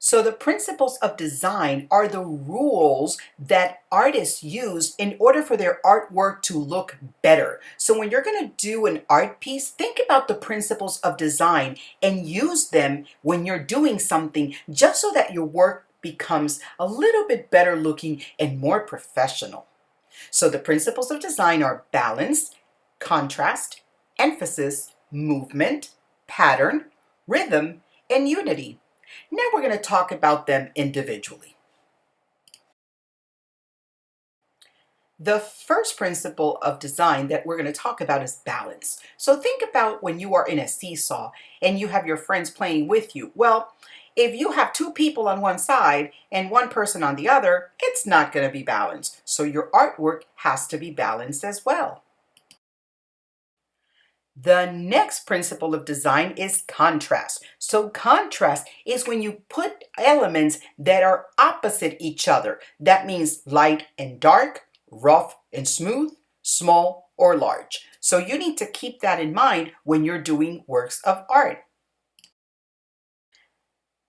So the principles of design are the rules that artists use in order for their artwork to look better. So when you're going to do an art piece, think about the principles of design and use them when you're doing something just so that your work becomes a little bit better looking and more professional. So the principles of design are balance, contrast, emphasis, movement, pattern, rhythm, and unity. Now we're going to talk about them individually. The first principle of design that we're going to talk about is balance. So think about when you are in a seesaw and you have your friends playing with you. Well, if you have two people on one side and one person on the other, it's not going to be balanced. So your artwork has to be balanced as well. The next principle of design is contrast. So contrast is when you put elements that are opposite each other. That means light and dark, rough and smooth, small or large. So you need to keep that in mind when you're doing works of art.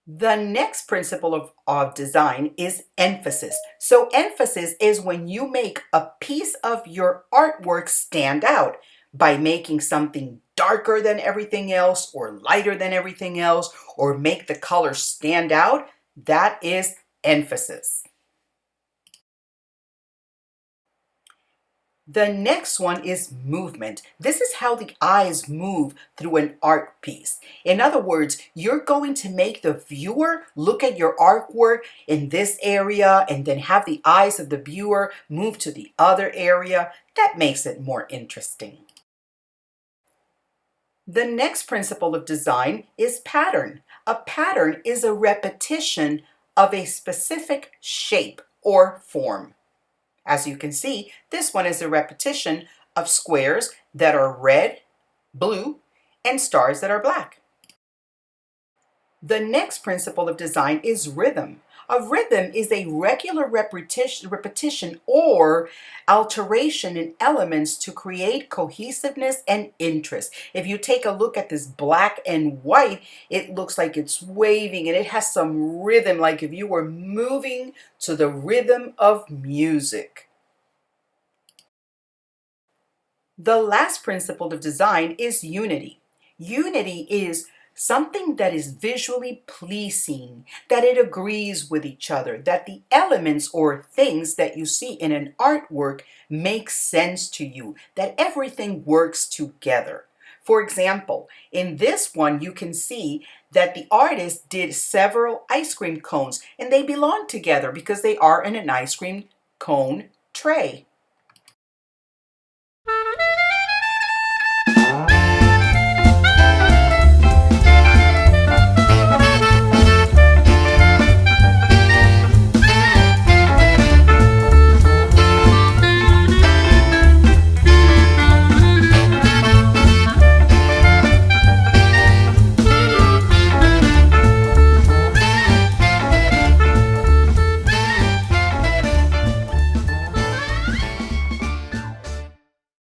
The next principle of design is emphasis. So emphasis is when you make a piece of your artwork stand out by making something darker than everything else or lighter than everything else or make the color stand out. That is emphasis. The next one is movement. This is how the eyes move through an art piece. In other words, you're going to make the viewer look at your artwork in this area and then have the eyes of the viewer move to the other area. That makes it more interesting. The next principle of design is pattern. A pattern is a repetition of a specific shape or form. As you can see, this one is a repetition of squares that are red, blue, and stars that are black. The next principle of design is rhythm. A rhythm is a regular repetition or alteration in elements to create cohesiveness and interest. If you take a look at this black and white, it looks like it's waving and it has some rhythm, like if you were moving to the rhythm of music. The last principle of design is unity. Unity is something that is visually pleasing, that it agrees with each other, that the elements or things that you see in an artwork make sense to you, that everything works together. For example, in this one, you can see that the artist did several ice cream cones and they belong together because they are in an ice cream cone tray.